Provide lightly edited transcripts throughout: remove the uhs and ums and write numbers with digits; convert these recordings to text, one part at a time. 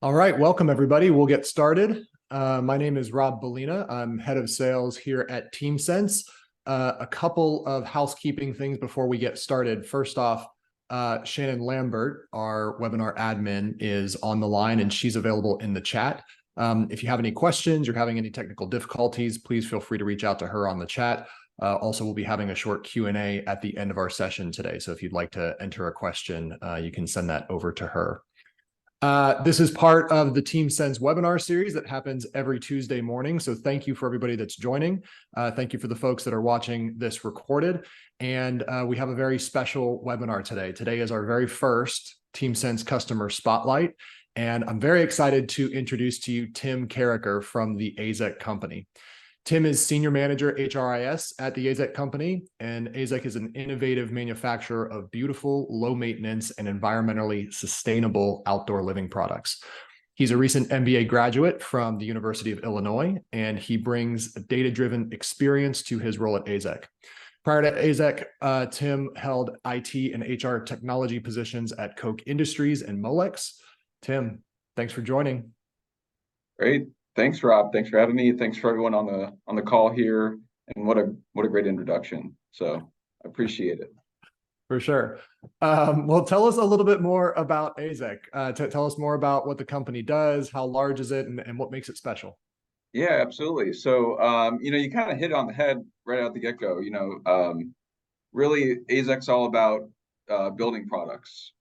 All right, welcome everybody. We'll get started. My name is Rob Balena. I'm head of sales here at TeamSense. A couple of housekeeping things before we get started. First off, Shannon Lambert, our webinar admin, is on the line and she's available in the chat. If you have any questions, you're having any technical difficulties, please feel free to reach out to her on the chat. Also, we'll be having a short Q&A at the end of our session today. So if you'd like to enter a question, you can send that over to her. This is part of the TeamSense webinar series that happens every Tuesday morning. So thank you for everybody that's joining. Thank you for the folks that are watching this recorded. And we have a very special webinar today. Today is our very first TeamSense Customer Spotlight. And I'm very excited to introduce to you Tim Carracher from the AZEK Company. Tim is Senior Manager HRIS at the AZEK Company, and AZEK is an innovative manufacturer of beautiful, low-maintenance, and environmentally sustainable outdoor living products. He's a recent MBA graduate from the University of Illinois, and he brings a data-driven experience to his role at AZEK. Prior to AZEK, Tim held IT and HR technology positions at Koch Industries and Molex. Tim, thanks for joining. Great. Thanks, Rob. Thanks for having me. Thanks for everyone on the call here. And what a great introduction. So I appreciate it. For sure. Well, tell us a little bit more about AZEK. Tell us more about what the company does, how large is it, and what makes it special. Yeah, absolutely. So, you kind of hit it on the head right out the get-go. Really, AZEK's all about building products.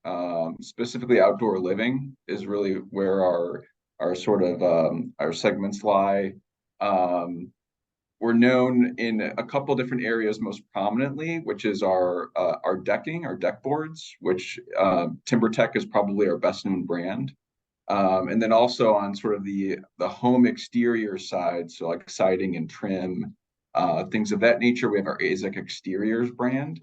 Specifically, outdoor living is really where our sort of our segments lie. We're known in a couple different areas, most prominently, which is our decking, our deck boards, which TimberTech is probably our best known brand. And then also on sort of the home exterior side, so like siding and trim, things of that nature, we have our AZEK Exteriors brand.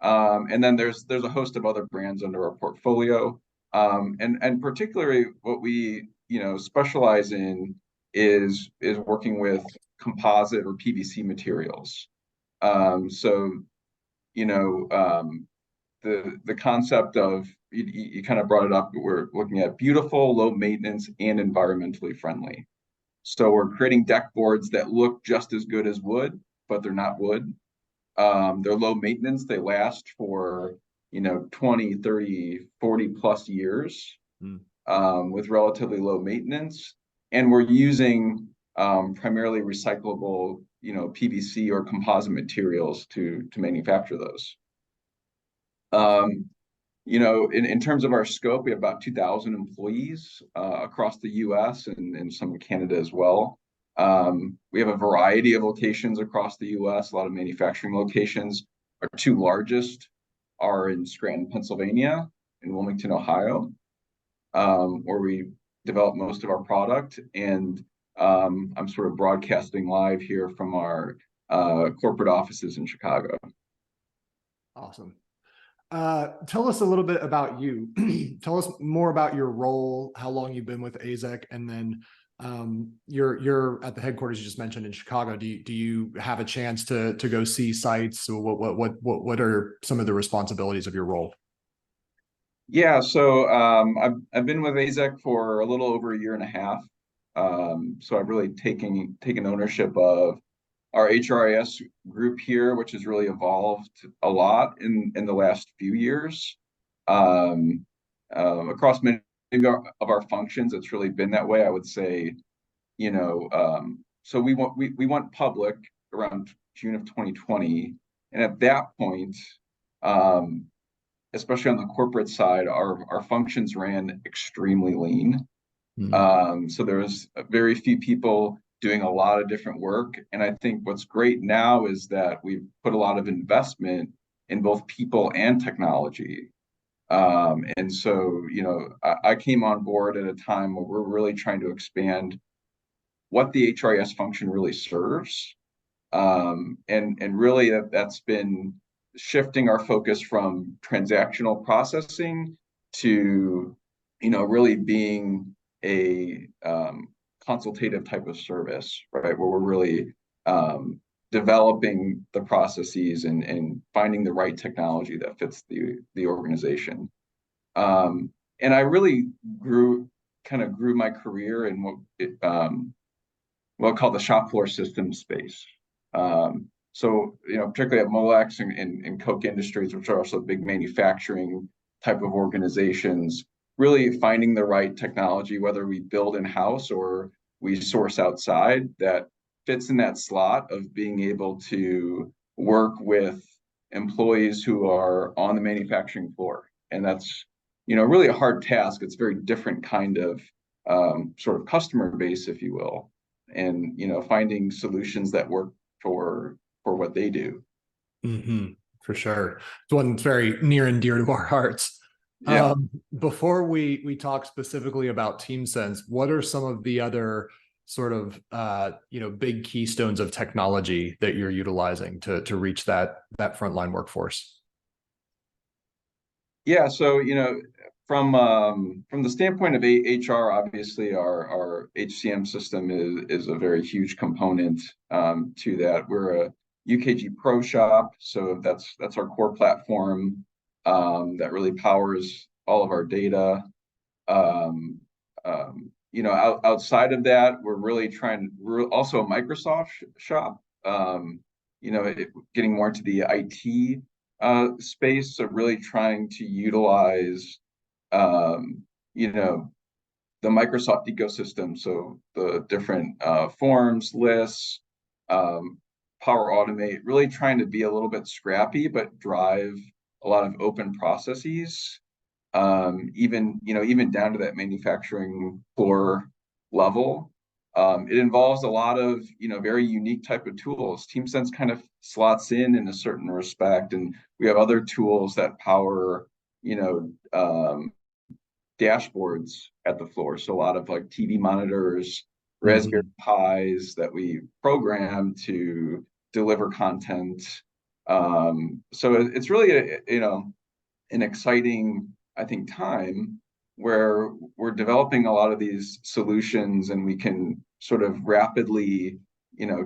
And then there's a host of other brands under our portfolio. And particularly what we specialize in is working with composite or PVC materials. So the concept of you kind of brought it up. We're looking at beautiful, low maintenance, and environmentally friendly. So we're creating deck boards that look just as good as wood, but they're not wood. They're low maintenance. They last for 20, 30, 40 plus years. With relatively low maintenance, and we're using primarily recyclable, PVC or composite materials to manufacture those. In terms of our scope, we have about 2,000 employees across the U.S. and some in Canada as well. We have a variety of locations across the U.S., a lot of manufacturing locations. Our two largest are in Scranton, Pennsylvania, and Wilmington, Ohio. Where we develop most of our product, and I'm sort of broadcasting live here from our corporate offices in Chicago. Awesome. Tell us a little bit about you. Tell us more about your role, how long you've been with AZEK, and then you're at the headquarters you just mentioned in Chicago. Do you have a chance to go see sites? So what are some of the responsibilities of your role? Yeah, so I've been with AZEK for a little over a year and a half. So I've really taken ownership of our HRIS group here, which has really evolved a lot in the last few years. Across many of our functions, it's really been that way. I would say, so we went public around June of 2020, and at that point, especially on the corporate side, our functions ran extremely lean. So there was very few people doing a lot of different work. And I think what's great now is that we've put a lot of investment in both people and technology. And so, I came on board at a time where we're really trying to expand what the HRIS function really serves. And really that's been shifting our focus from transactional processing to, really being a consultative type of service, right? Where we're really developing the processes and finding the right technology that fits the organization. And I really grew kind of grew my career in what I call the shop floor system space. So, particularly at Molex and Coke Industries, which are also big manufacturing type of organizations, really finding the right technology, whether we build in-house or we source outside, that fits in that slot of being able to work with employees who are on the manufacturing floor. And that's, really a hard task. It's a very different kind of sort of customer base, if you will, and, finding solutions that work for what they do. For sure. It's one that's very near and dear to our hearts. Yeah. Before we talk specifically about TeamSense, what are some of the other sort of big keystones of technology that you're utilizing to reach that frontline workforce? Yeah. So, from the standpoint of HR, obviously our HCM system is a very huge component to that. We're a UKG Pro shop, so that's our core platform that really powers all of our data. Outside of that, we're also a Microsoft shop. Getting more into the IT space, so really trying to utilize the Microsoft ecosystem, so the different forms, lists, Power Automate, really trying to be a little bit scrappy, but drive a lot of open processes, even down to that manufacturing floor level. It involves a lot of very unique type of tools. TeamSense kind of slots in a certain respect, and we have other tools that power dashboards at the floor. So a lot of like TV monitors, Raspberry Pis that we program to deliver content. So it's really an exciting, I think, time where we're developing a lot of these solutions, and we can sort of rapidly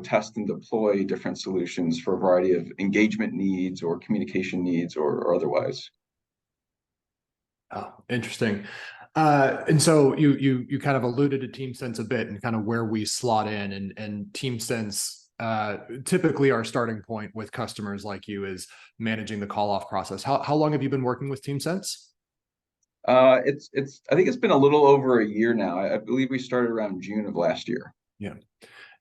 test and deploy different solutions for a variety of engagement needs or communication needs or otherwise. Oh, interesting. And so you kind of alluded to TeamSense a bit and kind of where we slot in, and TeamSense typically our starting point with customers like you is managing the call off process. How long have you been working with TeamSense? I think it's been a little over a year now. I believe we started around June of last year. Yeah.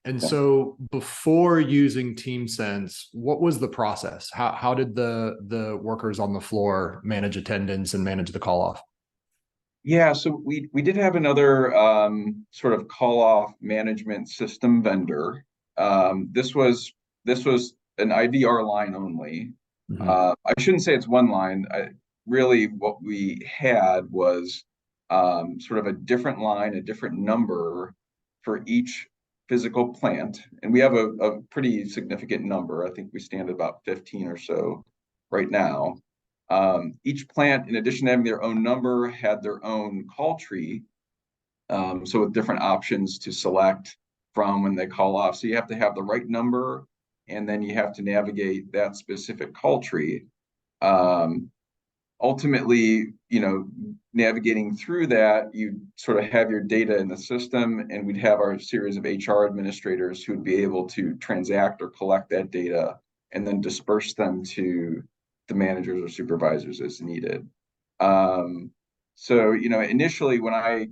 And so before using TeamSense, what was the process? How did the workers on the floor manage attendance and manage the call off? Yeah, so we did have another sort of call off management system vendor. This was an IVR line only. I shouldn't say it's one line. Really, what we had was sort of a different line, a different number for each physical plant, and we have a pretty significant number. I think we stand at about 15 or so right now. Each plant, in addition to having their own number, had their own call tree, so with different options to select from when they call off. So you have to have the right number, and then you have to navigate that specific call tree. Ultimately, navigating through that, you sort of have your data in the system, and we'd have our series of HR administrators who'd be able to transact or collect that data and then disperse them to the managers or supervisors as needed. So, initially when I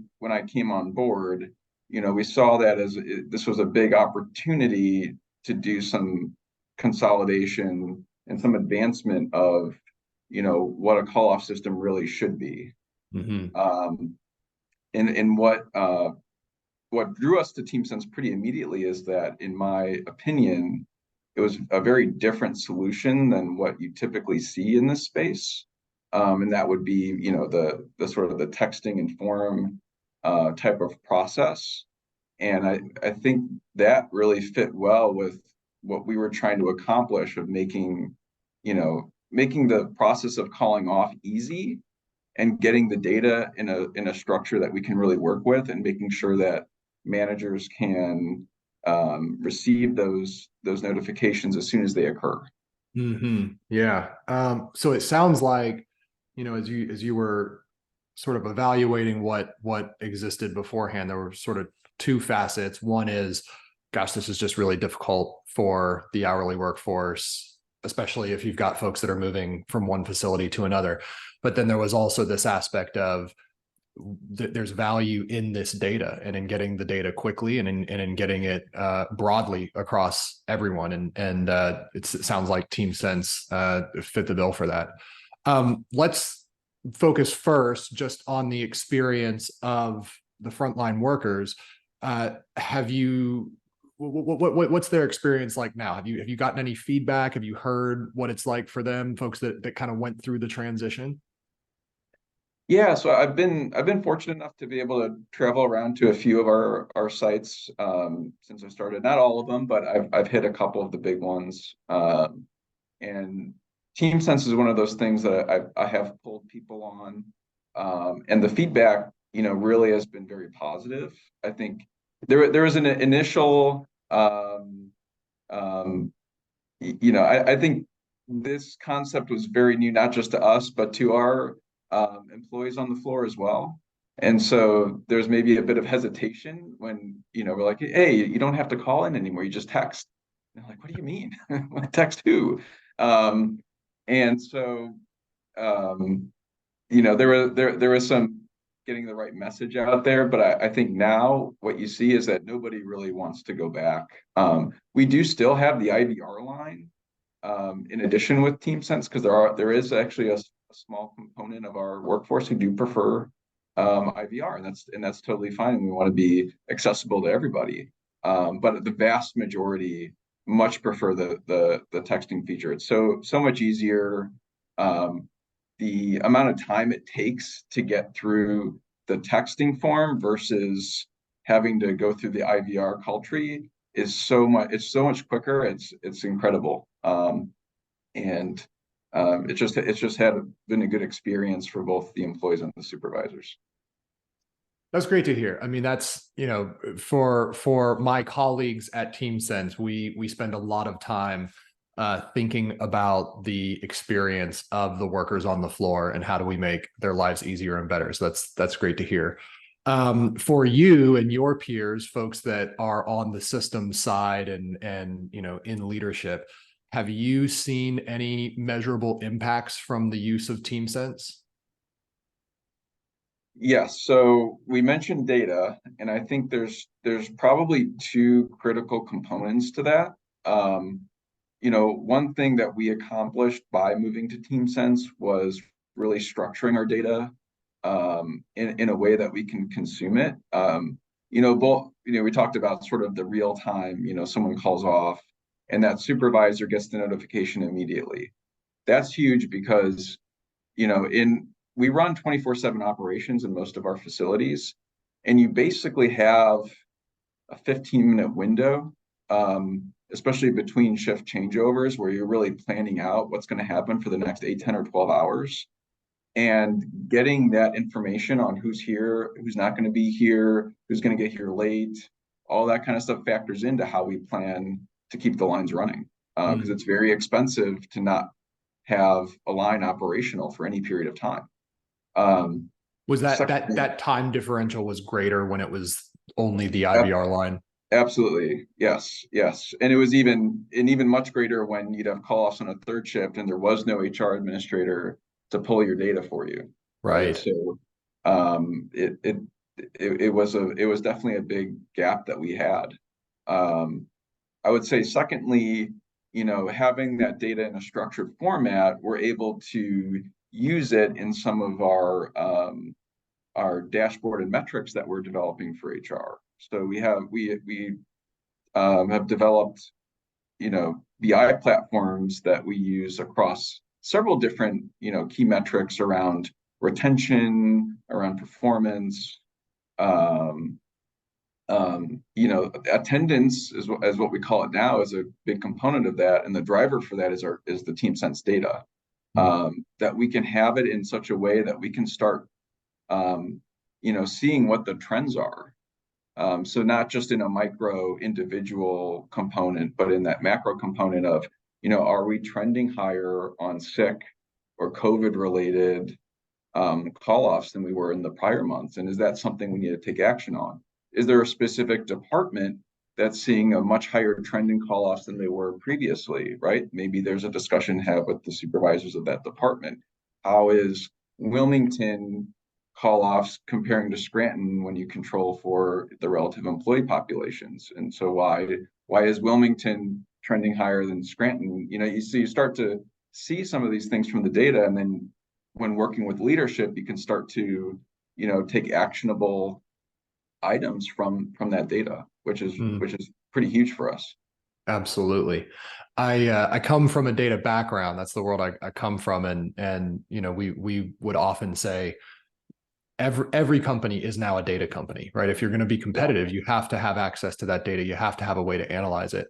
came on board, we saw that as this was a big opportunity to do some consolidation and some advancement of what a call off system really should be. And what drew us to TeamSense pretty immediately is that, in my opinion, it was a very different solution than what you typically see in this space. And that would be, the sort of the texting and forum type of process. And I think that really fit well with what we were trying to accomplish of making the process of calling off easy and getting the data in a structure that we can really work with, and making sure that managers can receive those notifications as soon as they occur. Yeah. So it sounds like, as you were sort of evaluating what existed beforehand, there were sort of two facets. One is, gosh, this is just really difficult for the hourly workforce, especially if you've got folks that are moving from one facility to another. But then there was also this aspect of there's value in this data and in getting the data quickly and in getting it broadly across everyone. And it sounds like TeamSense fit the bill for that. Let's focus first just on the experience of the frontline workers. Have you, what's their experience like now? Have you gotten any feedback? Have you heard what it's like for them, folks that kind of went through the transition? Yeah, so I've been fortunate enough to be able to travel around to a few of our sites since I started. Not all of them, but I've hit a couple of the big ones. And TeamSense is one of those things that I have pulled people on, and the feedback, really has been very positive. I think there was an initial, I think this concept was very new, not just to us, but to our employees on the floor as well. And so there's maybe a bit of hesitation when, we're like, hey, you don't have to call in anymore. You just text. And they're like, what do you mean? Text who? And so, there was some getting the right message out there, but I think now what you see is that nobody really wants to go back. We do still have the IVR line in addition with TeamSense, because there is actually a small component of our workforce who do prefer IVR, and that's totally fine. And we want to be accessible to everybody. But the vast majority much prefer the texting feature. It's so much easier. The amount of time it takes to get through the texting form versus having to go through the IVR call tree is so much quicker. It's incredible. It's just been a good experience for both the employees and the supervisors. That's great to hear. I mean, that's, for my colleagues at TeamSense, we spend a lot of time thinking about the experience of the workers on the floor and how do we make their lives easier and better. So that's great to hear. For you and your peers, folks that are on the system side and in leadership, have you seen any measurable impacts from the use of TeamSense? Yes, so we mentioned data, and I think there's probably two critical components to that. One thing that we accomplished by moving to TeamSense was really structuring our data in a way that we can consume it. We talked about sort of the real time, someone calls off and that supervisor gets the notification immediately. That's huge because, we run 24/7 operations in most of our facilities, and you basically have a 15-minute window, especially between shift changeovers, where you're really planning out what's going to happen for the next 8, 10, or 12 hours. And getting that information on who's here, who's not going to be here, who's going to get here late, all that kind of stuff factors into how we plan to keep the lines running, because it's very expensive to not have a line operational for any period of time. Was that time differential was greater when it was only the IVR line? Absolutely. Yes. And it was even much greater when you'd have call-offs on a third shift and there was no HR administrator to pull your data for you. Right. So it was definitely a big gap that we had. I would say secondly, having that data in a structured format, we're able to use it in some of our dashboard and metrics that we're developing for HR. So we have developed, BI platforms that we use across several different, key metrics around retention, around performance, attendance is what we call it now, is a big component of that, and the driver for that is the TeamSense data. That we can have it in such a way that we can start, seeing what the trends are. So not just in a micro individual component, but in that macro component of, are we trending higher on sick or COVID related call-offs than we were in the prior months? And is that something we need to take action on? Is there a specific department that's seeing a much higher trend in call-offs than they were previously, right? Maybe there's a discussion to have with the supervisors of that department. How is Wilmington call-offs comparing to Scranton when you control for the relative employee populations? And so why is Wilmington trending higher than Scranton? You know, you start to see some of these things from the data, and then when working with leadership, you can start to, you know, take actionable items from that data, which is pretty huge for us. Absolutely. I come from a data background. That's the world I come from. And you know, we would often say every company is now a data company, right? If you're going to be competitive, you have to have access to that data. You have to have a way to analyze it.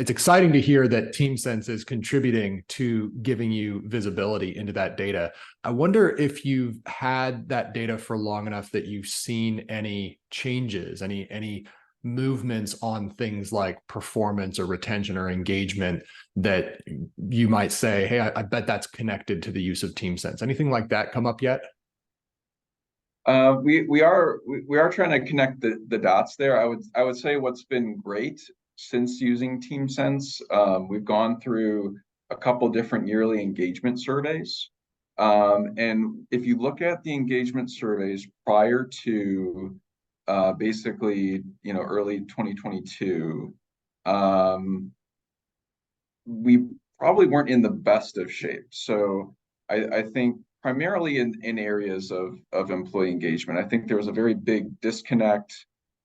It's exciting to hear that TeamSense is contributing to giving you visibility into that data. I wonder if you've had that data for long enough that you've seen any changes, any movements on things like performance or retention or engagement that you might say, hey, I bet that's connected to the use of TeamSense. Anything like that come up yet? We are trying to connect the dots there. I would say what's been great since using TeamSense, we've gone through a couple different yearly engagement surveys. And if you look at the engagement surveys prior to basically, you know, early 2022, we probably weren't in the best of shape. So I think primarily in areas of employee engagement, I think there was a very big disconnect,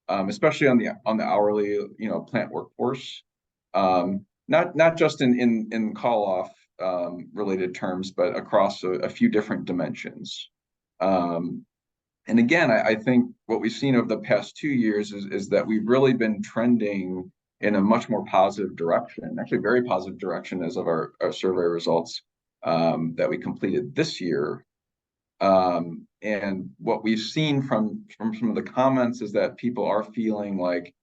especially on the hourly, you know, plant workforce, not just in call off related terms, but across a few different dimensions. And again, I think what we've seen over the past 2 years is that we've really been trending in a much more positive direction, actually very positive direction as of our survey results that we completed this year. And what we've seen from some of the comments is that people are feeling like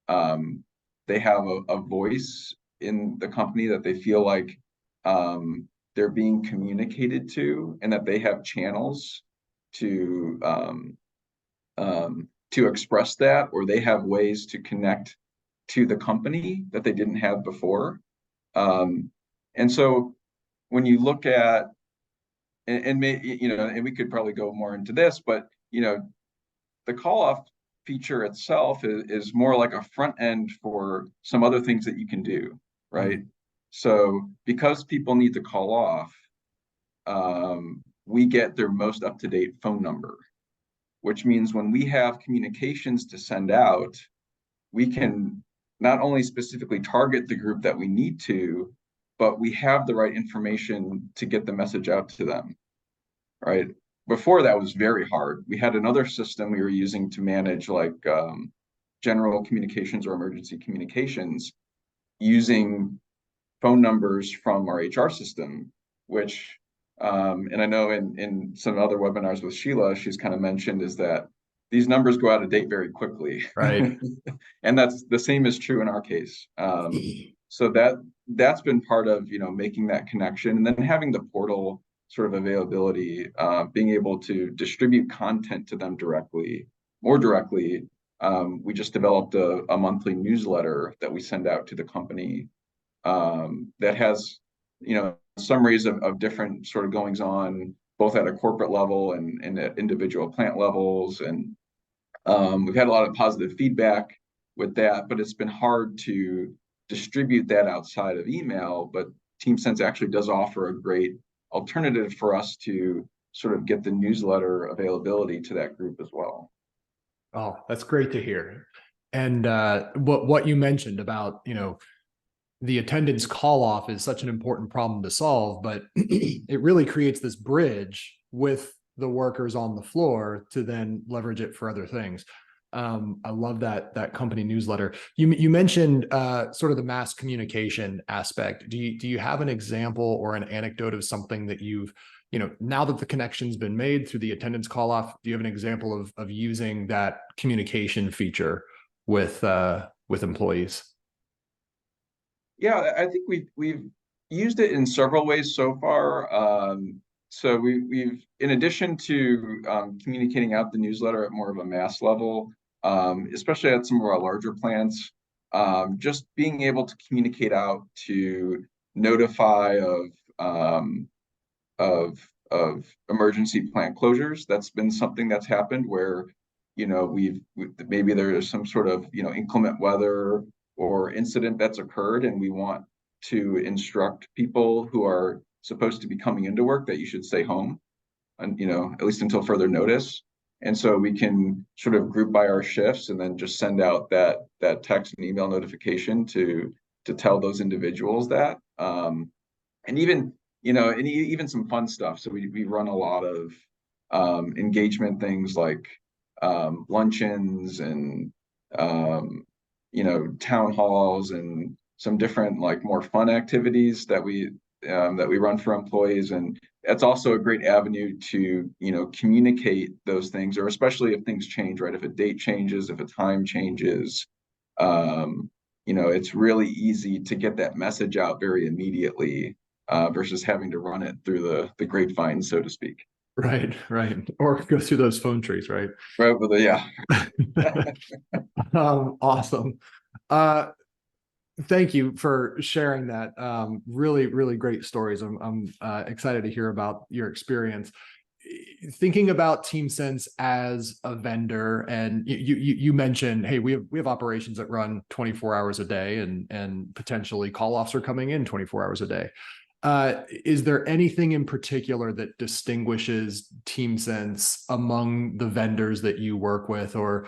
they have a voice in the company, that they feel like they're being communicated to, and that they have channels to express that, or they have ways to connect to the company that they didn't have before. And so when you look at, and you know, and we could probably go more into this, but you know, the call off feature itself is more like a front end for some other things that you can do, right? So because people need to call off, we get their most up-to-date phone number, which means when we have communications to send out, we can not only specifically target the group that we need to, but we have the right information to get the message out to them, right? Before that was very hard. We had another system we were using to manage like general communications or emergency communications using phone numbers from our HR system, which, and I know in some other webinars with Sheila, she's kind of mentioned is that these numbers go out of date very quickly. Right. And that's the same is true in our case. So that's been part of, you know, making that connection, and then having the portal sort of availability, being able to distribute content to them more directly. We just developed a monthly newsletter that we send out to the company that has, you know, summaries of different sort of goings on, both at a corporate level and at individual plant levels. And we've had a lot of positive feedback with that, but it's been hard to distribute that outside of email. But TeamSense actually does offer a great alternative for us to sort of get the newsletter availability to that group as well. Oh, that's great to hear. And what you mentioned about, you know, the attendance call off is such an important problem to solve, but it really creates this bridge with the workers on the floor to then leverage it for other things. I love that company newsletter. You mentioned sort of the mass communication aspect. Do you have an example or an anecdote of something that you've, you know, now that the connection's been made through the attendance call off, do you have an example of using that communication feature with employees? Yeah, I think we've used it in several ways so far. So we've in addition to communicating out the newsletter at more of a mass level, especially at some of our larger plants, just being able to communicate out to notify um, of emergency plant closures. That's been something that's happened where, maybe there's some sort of, inclement weather or incident that's occurred, and we want to instruct people who are supposed to be coming into work that you should stay home, and at least until further notice. And so we can sort of group by our shifts and then just send out that text and email notification to tell those individuals that. And even some fun stuff. So we run a lot of engagement things like luncheons and town halls and some different like more fun activities that we run for employees. And that's also a great avenue to communicate those things, or especially if things change, right? If a date changes, if a time changes, it's really easy to get that message out very immediately versus having to run it through the grapevine, so to speak. Right, right. Or go through those phone trees, right? Right, but yeah. Awesome. Thank you for sharing that. Really, really great stories. I'm excited to hear about your experience. Thinking about TeamSense as a vendor, and you mentioned, hey, we have operations that run 24 hours a day, and potentially call-offs are coming in 24 hours a day. Is there anything in particular that distinguishes TeamSense among the vendors that you work with, or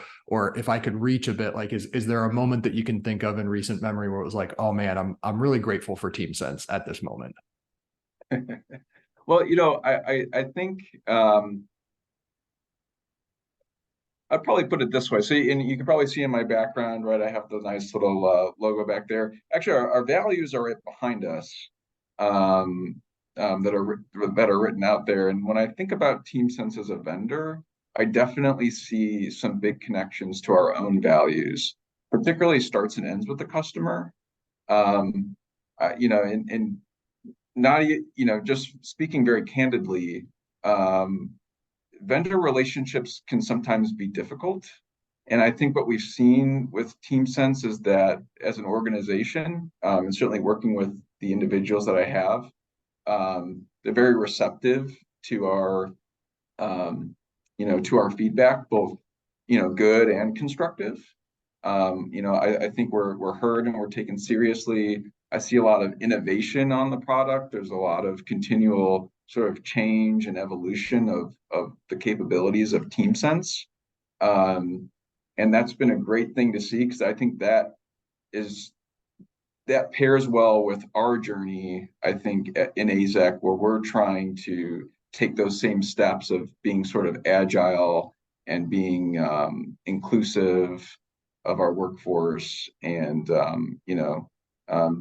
if I could reach a bit, like, is there a moment that you can think of in recent memory where it was like, oh man, I'm really grateful for TeamSense at this moment? Well, I think I'd probably put it this way. So, and you can probably see in my background, right? I have the nice little logo back there. Actually, our values are right behind us, that are written out there. And when I think about TeamSense as a vendor, I definitely see some big connections to our own values, particularly starts and ends with the customer. And not, just speaking very candidly, vendor relationships can sometimes be difficult. And I think what we've seen with TeamSense is that as an organization, and certainly working with the individuals that I have, they're very receptive to our, to our feedback, both, good and constructive. I think we're heard and we're taken seriously. I see a lot of innovation on the product. There's a lot of continual sort of change and evolution of the capabilities of TeamSense. And that's been a great thing to see, because I think that pairs well with our journey, I think, in AZEK, where we're trying to take those same steps of being sort of agile and being inclusive of our workforce, and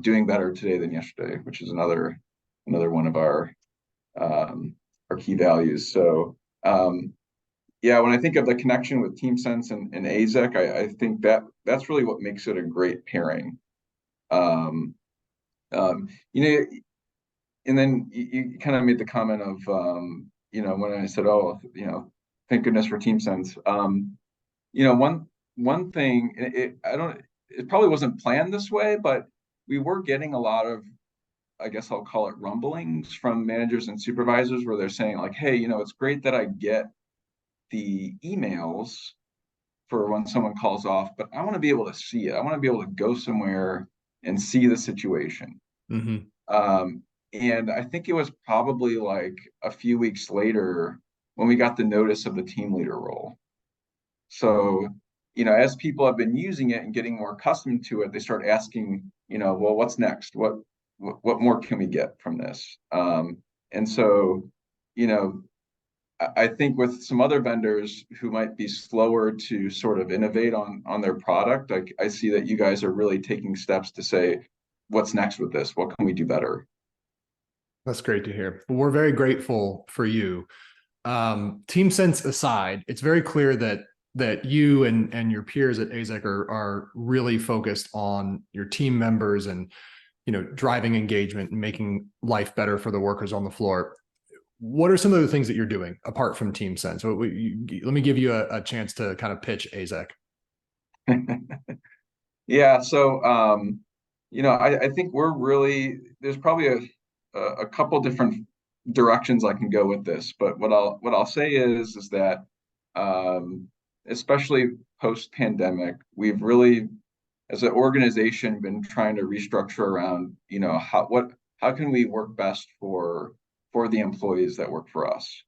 doing better today than yesterday, which is another one of our key values. So yeah, when I think of the connection with TeamSense and AZEK, I think that's really what makes it a great pairing. And then you kind of made the comment of when I said, oh, thank goodness for TeamSense. One thing, it probably wasn't planned this way, but we were getting a lot of, I guess I'll call it, rumblings from managers and supervisors where they're saying like, hey, it's great that I get the emails for when someone calls off, but I want to be able to see it. I want to be able to go somewhere and see the situation. Mm-hmm. And I think it was probably like a few weeks later when we got the notice of the team leader role. So, as people have been using it and getting more accustomed to it, they start asking, well, what's next? What more can we get from this? And so, I think with some other vendors who might be slower to sort of innovate on their product, I see that you guys are really taking steps to say, what's next with this? What can we do better? That's great to hear. We're very grateful for you. TeamSense aside, it's very clear that you and your peers at AZEK are really focused on your team members and driving engagement and making life better for the workers on the floor. what are some of the things that you're doing apart from TeamSense? So let me give you a chance to kind of pitch AZEK. Yeah, so I think we're really there's probably a couple different directions I can go with this, but what I'll say is that especially post-pandemic, we've really, as an organization, been trying to restructure around, how can we work best for the employees that work for us.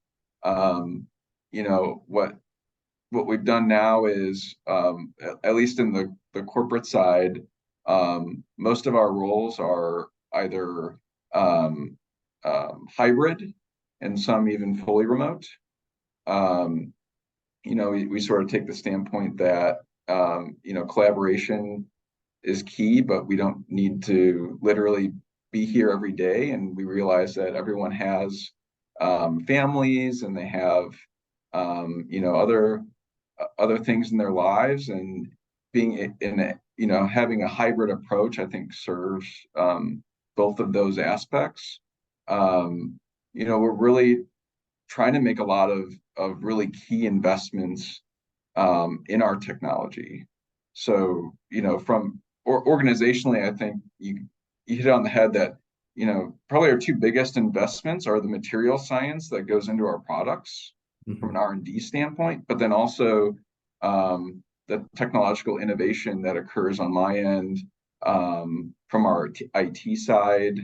What we've done now is, at least in the corporate side, most of our roles are either hybrid and some even fully remote. We sort of take the standpoint that collaboration is key, but we don't need to literally be here every day. And we realize that everyone has families and they have other things in their lives, and being having a hybrid approach, I think, serves both of those aspects. We're really trying to make a lot of really key investments in our technology. So, organizationally, I think you hit on the head that, probably our two biggest investments are the material science that goes into our products from an R&D standpoint, but then also the technological innovation that occurs on my end from our IT side.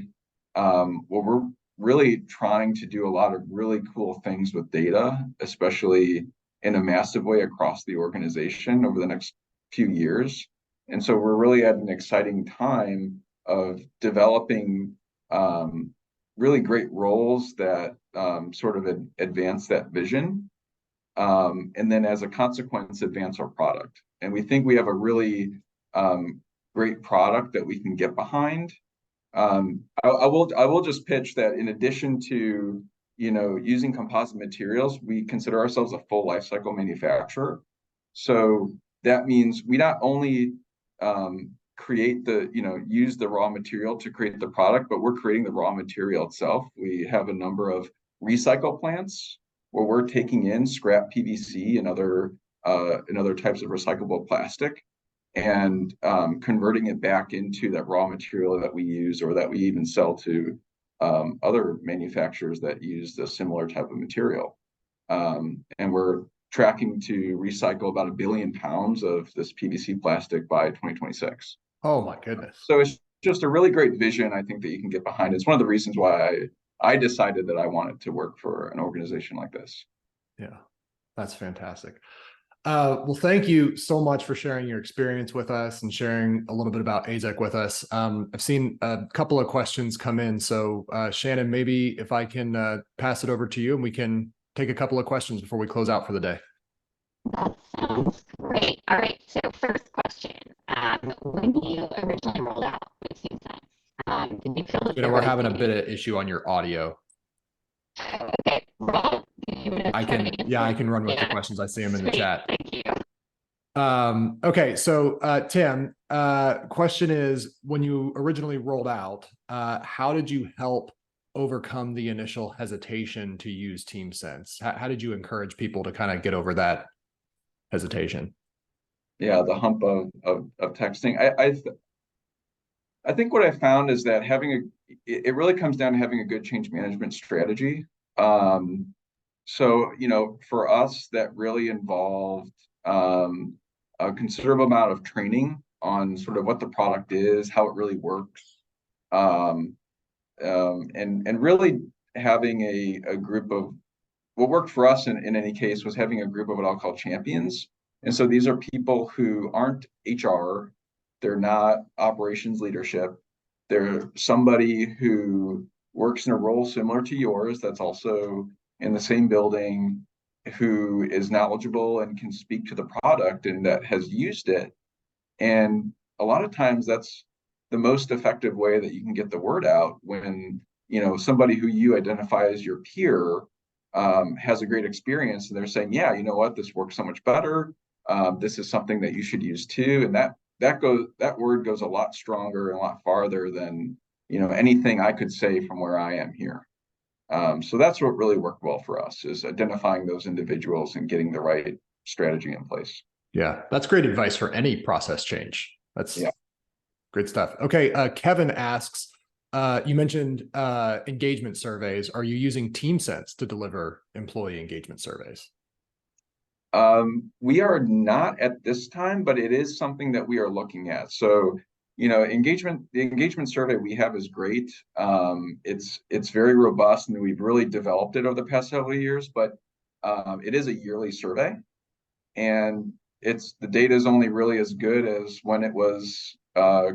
We're really trying to do a lot of really cool things with data, especially in a massive way across the organization over the next few years. And so we're really at an exciting time of developing really great roles that sort of advance that vision. And then as a consequence, advance our product. And we think we have a really great product that we can get behind. I will just pitch that in addition to using composite materials, we consider ourselves a full lifecycle manufacturer. So that means we not only create use the raw material to create the product, but we're creating the raw material itself. We have a number of recycle plants where we're taking in scrap PVC and other types of recyclable plastic, and converting it back into that raw material that we use, or that we even sell to other manufacturers that use the similar type of material. And we're tracking to recycle about 1 billion pounds of this PVC plastic by 2026. Oh my goodness. So it's just a really great vision, I think, that you can get behind. It's one of the reasons why I decided that I wanted to work for an organization like this. Yeah, that's fantastic. Well, thank you so much for sharing your experience with us and sharing a little bit about AZEK with us. I've seen a couple of questions come in. So Shannon, maybe if I can pass it over to you and we can take a couple of questions before we close out for the day. That sounds great. All right. So first question, when you originally rolled out with TeamSense, did you feel that we're having a bit of issue on your audio. Okay, Rob, I can run with the questions. I see them in the chat. Thank you. Okay, so Tim, question is, when you originally rolled out, how did you help overcome the initial hesitation to use TeamSense? How did you encourage people to kind of get over that hesitation? Yeah, the hump of texting. I think what I found is that it really comes down to having a good change management strategy. So, for us, that really involved a considerable amount of training on sort of what the product is, how it really works, and really having a group of, what worked for us in any case was having a group of what I'll call champions. And so these are people who aren't HR, they're not operations leadership, they're somebody who works in a role similar to yours that's also in the same building, who is knowledgeable and can speak to the product and that has used it. And a lot of times that's the most effective way that you can get the word out, when somebody who you identify as your peer has a great experience and they're saying, yeah, you know what, this works so much better. This is something that you should use too. And that word goes a lot stronger and a lot farther than anything I could say from where I am here. So that's what really worked well for us, is identifying those individuals and getting the right strategy in place. Yeah, that's great advice for any process change. That's great stuff. Okay, Kevin asks, you mentioned engagement surveys. Are you using TeamSense to deliver employee engagement surveys? We are not at this time, but it is something that we are looking at. So, you know, the engagement survey we have is great. It's very robust, and we've really developed it over the past several years, but it is a yearly survey, and the data is only really as good as when it was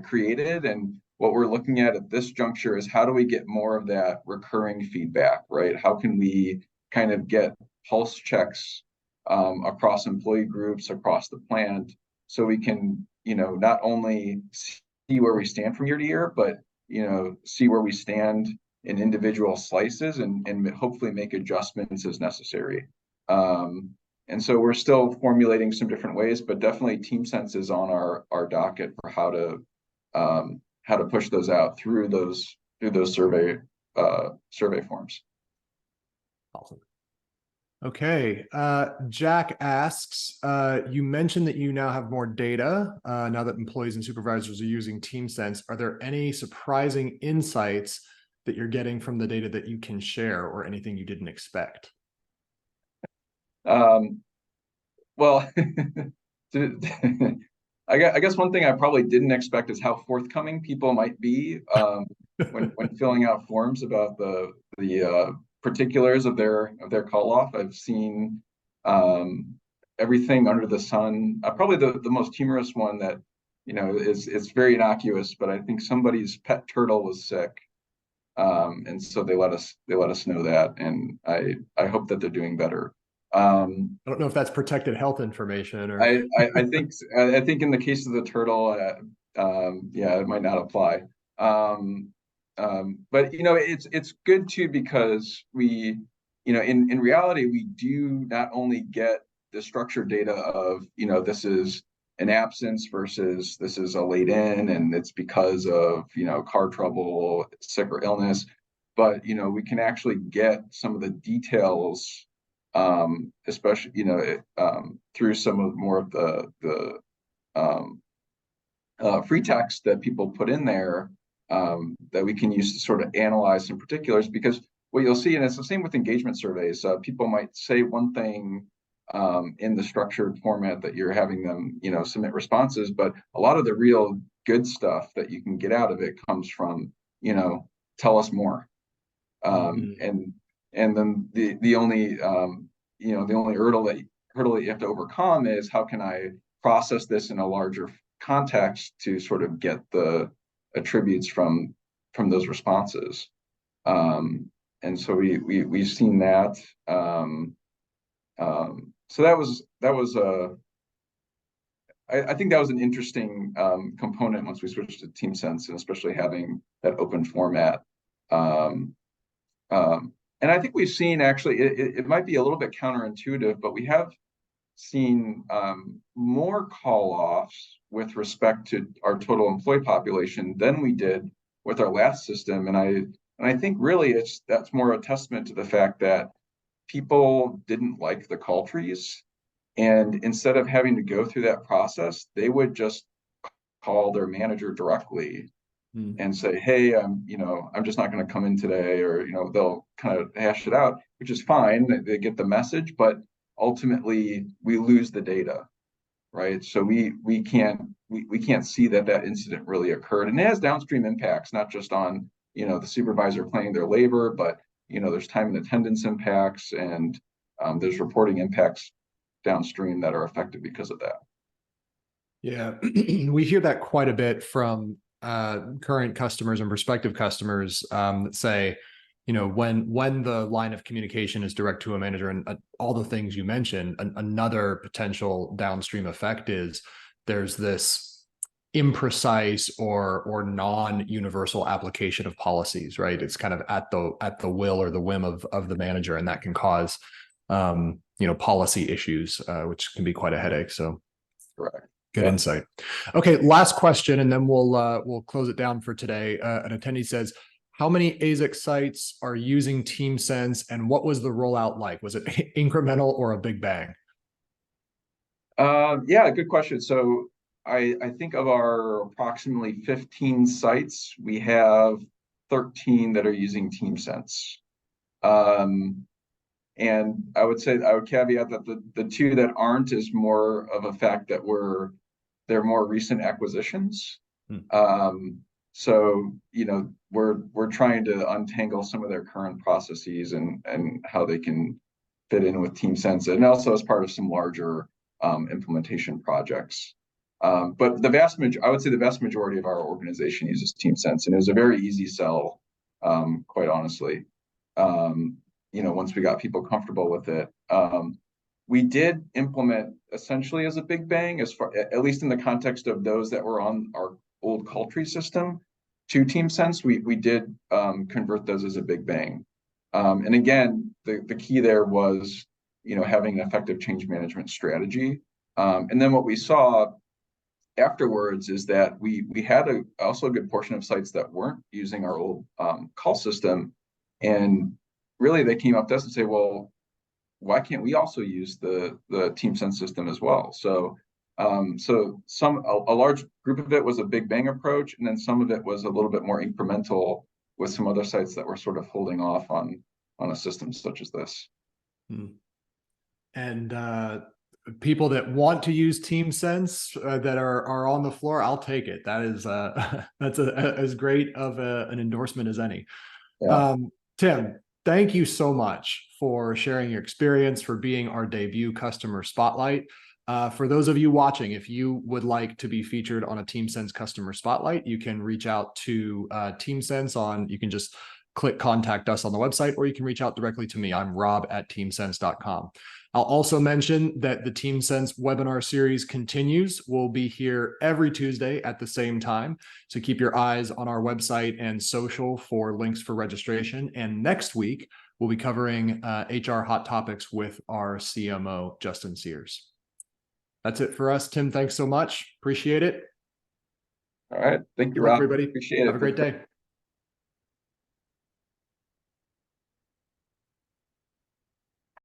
created. And what we're looking at this juncture is, how do we get more of that recurring feedback, right? How can we kind of get pulse checks across employee groups, across the plant, so we can, you know, not only see where we stand from year to year, but, you know, see where we stand in individual slices, and hopefully make adjustments as necessary. And so we're still formulating some different ways, but definitely TeamSense is on our docket for how to push those out through those survey forms. Awesome. Okay, Jack asks, you mentioned that you now have more data now that employees and supervisors are using TeamSense. Are there any surprising insights that you're getting from the data that you can share, or anything you didn't expect? Well, I guess one thing I probably didn't expect is how forthcoming people might be when filling out forms about the particulars of their call off. I've seen everything under the sun. Probably the most humorous one that, you know, it's very innocuous, but I think somebody's pet turtle was sick, and so they let us know that, and I hope that they're doing better. I don't know if that's protected health information, or I think in the case of the turtle, yeah, it might not apply. But you know, it's good too, because we, you know, in reality, we do not only get the structured data of, you know, this is an absence versus this is a late in, and it's because of, you know, car trouble, sick or illness, but, you know, we can actually get some of the details, especially, you know, through some of more of the free text that people put in there, that we can use to sort of analyze some particulars. Because what you'll see, and it's the same with engagement surveys, people might say one thing in the structured format that you're having them, you know, submit responses, but a lot of the real good stuff that you can get out of it comes from, you know, tell us more. And then the only you know, the only hurdle that you have to overcome is, how can I process this in a larger context to sort of get the attributes from those responses. And so we've seen that. So that was I think that was an interesting component once we switched to TeamSense, and especially having that open format. And I think we've seen, actually, it might be a little bit counterintuitive, but we have seen more call-offs with respect to our total employee population than we did with our last system. And I think really that's more a testament to the fact that people didn't like the call trees, and instead of having to go through that process, they would just call their manager directly and say, hey, you know, I'm just not going to come in today, or, you know, they'll kind of hash it out, which is fine. They get the message, but ultimately we lose the data, right? So we can't see that incident really occurred, and it has downstream impacts, not just on, you know, the supervisor planning their labor, but, you know, there's time and attendance impacts, and there's reporting impacts downstream that are affected because of that. Yeah, we hear that quite a bit from current customers and prospective customers that say, you know, when the line of communication is direct to a manager, and all the things you mentioned, another potential downstream effect is there's this imprecise or non-universal application of policies, right? It's kind of at the will or the whim of the manager, and that can cause you know, policy issues, which can be quite a headache. So correct. Good insight. Okay, last question, and then we'll close it down for today. An attendee says, how many AZEK sites are using TeamSense, and what was the rollout like? Was it incremental or a big bang? Yeah, good question. So I think of our approximately 15 sites, we have 13 that are using TeamSense. And I would caveat that the two that aren't is more of a fact that they're more recent acquisitions. So, we're trying to untangle some of their current processes and how they can fit in with TeamSense, and also as part of some larger implementation projects. But I would say the vast majority of our organization uses TeamSense, and it was a very easy sell, quite honestly. Once we got people comfortable with it. We did implement essentially as a big bang, at least in the context of those that were on our old Cultry system to TeamSense. We did convert those as a big bang. And again, the key there was, having an effective change management strategy. And then what we saw afterwards is that we had also a good portion of sites that weren't using our old call system, and really they came up to us and say, well, why can't we also use the TeamSense system as well? So a large group of it was a big bang approach, and then some of it was a little bit more incremental with some other sites that were sort of holding off on a system such as this. And people that want to use TeamSense that are on the floor, I'll take it. That is that's as great of an endorsement as any. Yeah. Tim, thank you so much for sharing your experience, for being our debut customer spotlight. For those of you watching, if you would like to be featured on a TeamSense Customer Spotlight, you can reach out to TeamSense you can just click contact us on the website, or you can reach out directly to me. I'm rob@teamsense.com. I'll also mention that the TeamSense webinar series continues. We'll be here every Tuesday at the same time. So keep your eyes on our website and social for links for registration. And next week, we'll be covering HR hot topics with our CMO, Justin Sears. That's it for us. Tim, thanks so much. Appreciate it. All right. Thank you, Rob. Everybody. Appreciate it. Have a great day.